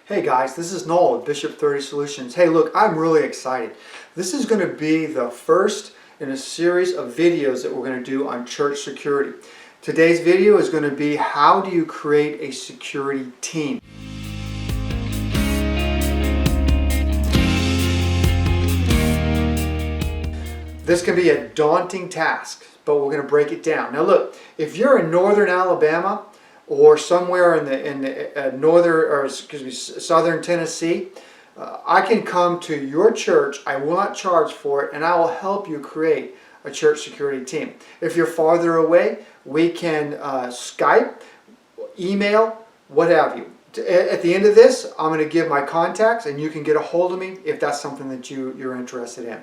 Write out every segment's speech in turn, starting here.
Hey guys, this is Noel with Bishop 30 Solutions. Hey look, I'm really excited. This is going to be the first in a series of videos that we're going to do on church security. Today's video is going to be how do you create a security team. This can be a daunting task, but we're going to break it down. Now look, if you're in northern Alabama or somewhere in the southern Tennessee, I can come to your church. I will not charge for it, and I will help you create a church security team. If you're farther away, we can Skype, email, what have you. At the end of this, I'm going to give my contacts, and you can get a hold of me if that's something that you're interested in.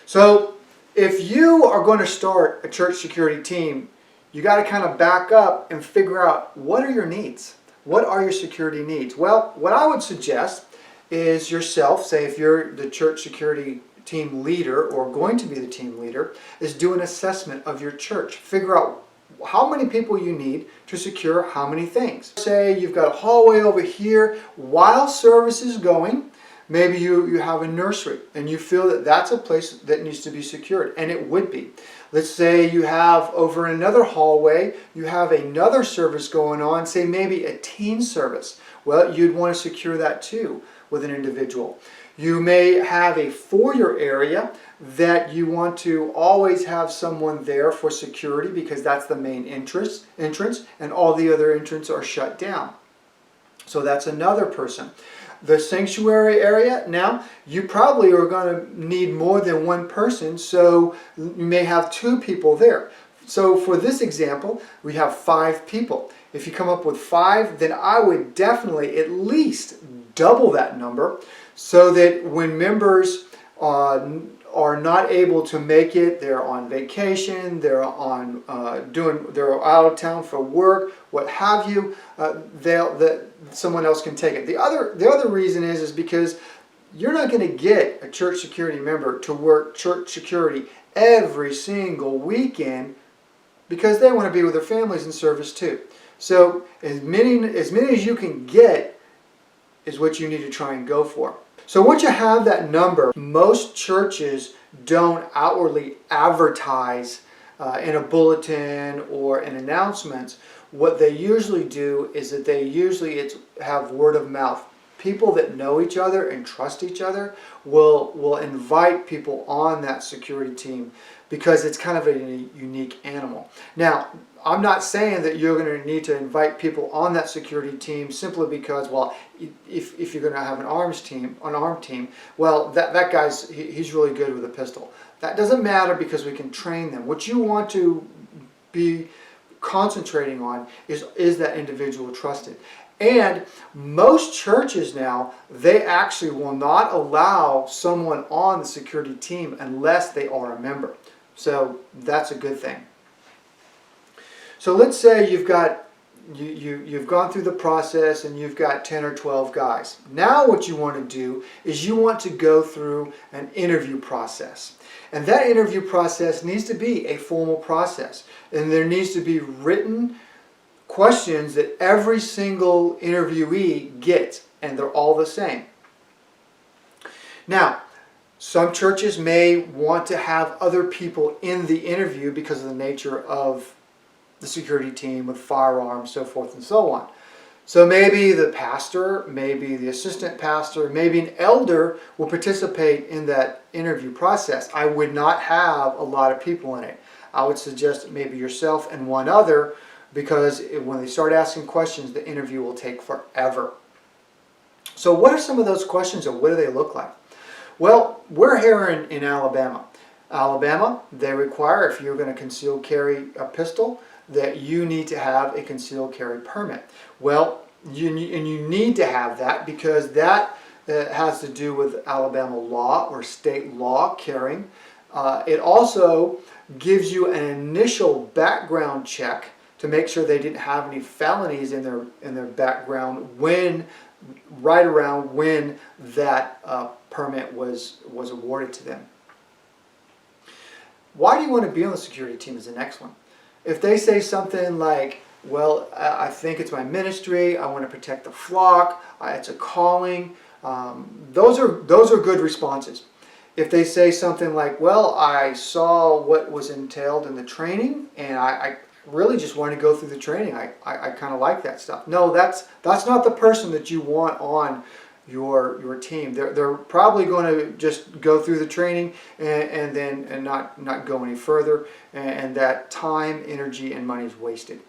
So if you are going to start a church security team, you got to kind of back up and figure out what are your needs. What are your security needs? Well, what I would suggest is yourself, say if you're the church security team leader or going to be the team leader, is do an assessment of your church. Figure out how many people you need to secure how many things. Say you've got a hallway over here while service is going. Maybe you have a nursery and you feel that that's a place that needs to be secured, and it would be. Let's say you have over in another hallway, you have another service going on, say maybe a teen service. Well, you'd want to secure that too with an individual. You may have a foyer area that you want to always have someone there for security because that's the main entrance and all the other entrances are shut down. So that's another person. The sanctuary area, now you probably are going to need more than one person, so you may have two people there. So for this example, we have 5 people. If you come up with 5, then I would definitely at least double that number so that when members are not able to make it, they're on vacation, they're out of town for work, what have you, someone else can take it. The other reason is because you're not going to get a church security member to work church security every single weekend because they want to be with their families in service too. So as many as you can get is what you need to try and go for. So once you have that number, most churches don't outwardly advertise in a bulletin or in announcements. What they usually do is that they usually have word of mouth. People that know each other and trust each other will invite people on that security team because it's kind of a unique animal. Now, I'm not saying that you're going to need to invite people on that security team simply because, well, if you're going to have an armed team, well, that guy's he's really good with a pistol. That doesn't matter because we can train them. What you want to be concentrating on is that individual trusted. And most churches now, they actually will not allow someone on the security team unless they are a member. So that's a good thing. So let's say you've gone through the process and you've got 10 or 12 guys. Now what you want to do is you want to go through an interview process. And that interview process needs to be a formal process. And there needs to be written questions that every single interviewee gets, and they're all the same. Now, some churches may want to have other people in the interview because of the nature of the security team with firearms, so forth and so on. So maybe the pastor, maybe the assistant pastor, maybe an elder will participate in that interview process. I would not have a lot of people in it. I would suggest maybe yourself and one other because when they start asking questions, the interview will take forever. So what are some of those questions and what do they look like? Well, we're here in Alabama. Alabama, they require, if you're going to conceal carry a pistol, that you need to have a concealed carry permit. Well, you need to have that because that has to do with Alabama law or state law carrying. It also gives you an initial background check to make sure they didn't have any felonies in their background right around when that permit was awarded to them. Why do you want to be on the security team is the next one. If they say something like, well, I think it's my ministry, I want to protect the flock, it's a calling. Those are good responses. If they say something like, well, I saw what was entailed in the training and I really just want to go through the training. I kind of like that stuff. No, that's not the person that you want on your team. They're probably going to just go through the training and not go any further, and that time, energy, and money is wasted.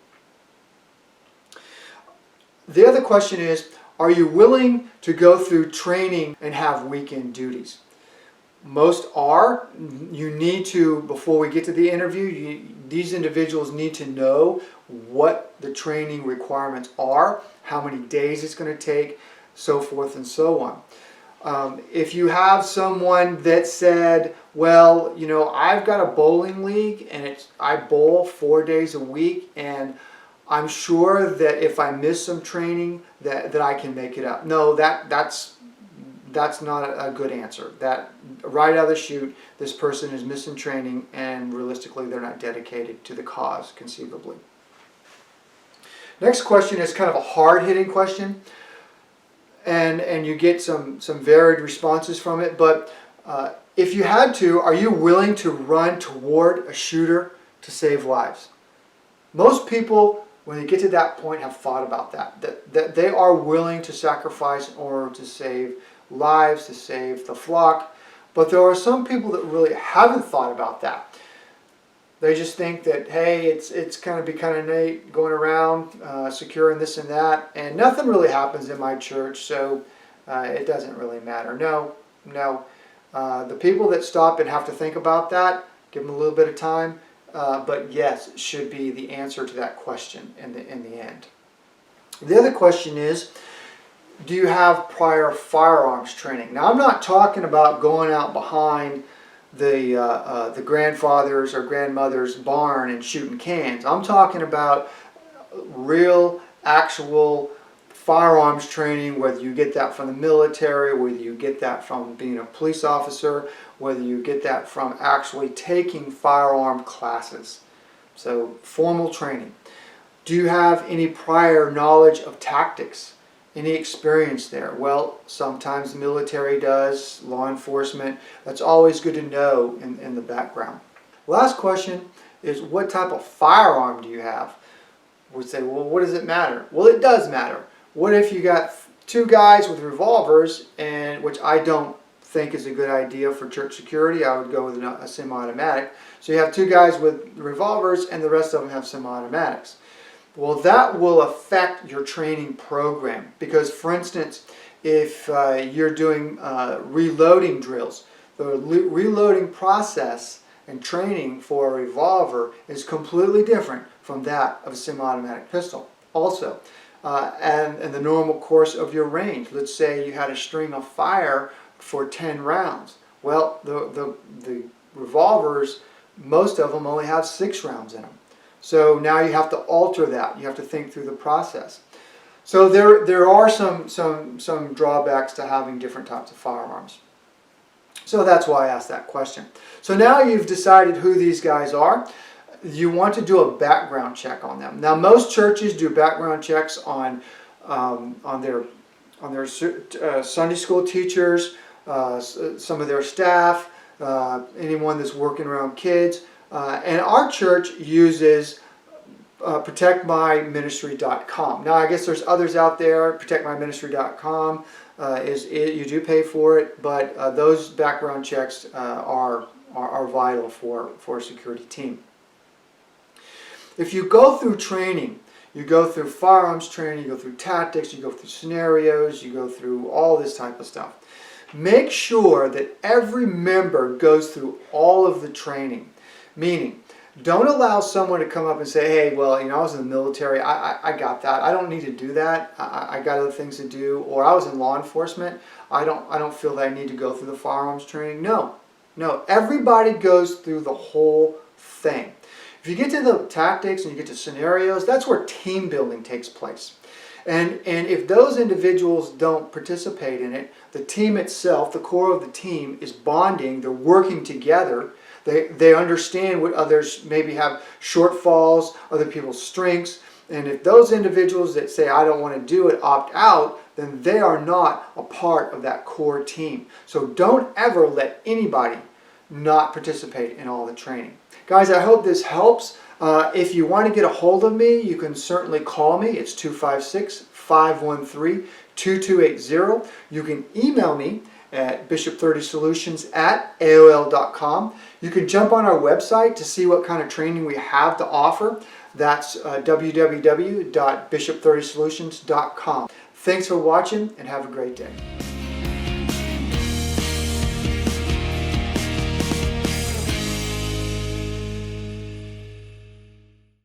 The other question is, are you willing to go through training and have weekend duties? Most are. You need to, before we get to the interview, these individuals need to know what the training requirements are, how many days it's going to take, so forth and so on. If you have someone that said, well, you know, I've got a bowling league and I bowl 4 days a week and I'm sure that if I miss some training that I can make it up. No, that's not a good answer. That right out of the chute, this person is missing training and realistically they're not dedicated to the cause, conceivably. Next question is kind of a hard-hitting question, and you get some varied responses from it, but if you had to, are you willing to run toward a shooter to save lives? Most people, when they get to that point, have thought about that they are willing to sacrifice in order to save lives, to save the flock. But there are some people that really haven't thought about that. They just think that, hey, it's kind of be kind of neat going around securing this and that, and nothing really happens in my church, so it doesn't really matter. No. The people that stop and have to think about that, give them a little bit of time. But yes, it should be the answer to that question in the end. The other question is, do you have prior firearms training? Now, I'm not talking about going out behind the grandfather's or grandmother's barn and shooting cans. I'm talking about real, actual firearms training, whether you get that from the military, whether you get that from being a police officer, whether you get that from actually taking firearm classes. So, formal training. Do you have any prior knowledge of tactics? Any experience there? Well, sometimes the military does, law enforcement. That's always good to know in the background. Last question is, what type of firearm do you have? We'd say, well, what does it matter? Well, it does matter. What if you got two guys with revolvers, and which I don't think is a good idea for church security. I would go with a semi-automatic. So you have two guys with revolvers and the rest of them have semi-automatics. Well, that will affect your training program because, for instance, if you're doing reloading drills, the reloading process and training for a revolver is completely different from that of a semi-automatic pistol. Also, and in the normal course of your range, let's say you had a string of fire for 10 rounds. Well, the revolvers, most of them only have 6 rounds in them. So now you have to alter that. You have to think through the process. So there are some drawbacks to having different types of firearms. So that's why I asked that question. So now you've decided who these guys are. You want to do a background check on them. Now most churches do background checks on their Sunday school teachers, some of their staff, anyone that's working around kids. And our church uses protectmyministry.com. Now I guess there's others out there. Protectmyministry.com you do pay for it, but those background checks are vital for a security team. If you go through training, you go through firearms training, you go through tactics, you go through scenarios, you go through all this type of stuff. Make sure that every member goes through all of the training. Meaning, don't allow someone to come up and say, hey, well, you know, I was in the military, I got that. I don't need to do that. I got other things to do. Or I was in law enforcement. I don't feel that I need to go through the firearms training. No. Everybody goes through the whole thing. If you get to the tactics and you get to scenarios, that's where team building takes place. And if those individuals don't participate in it, the team itself, the core of the team, is bonding. They're working together. They understand what others maybe have shortfalls, other people's strengths, And if those individuals that say, I don't want to do it, opt out, then they are not a part of that core team. So don't ever let anybody not participate in all the training. Guys, I hope this helps. If you want to get a hold of me, you can certainly call me. It's 256-513-2280. You can email me at bishop30solutions@aol.com. You can jump on our website to see what kind of training we have to offer. That's www.bishop30solutions.com. Thanks for watching and have a great day.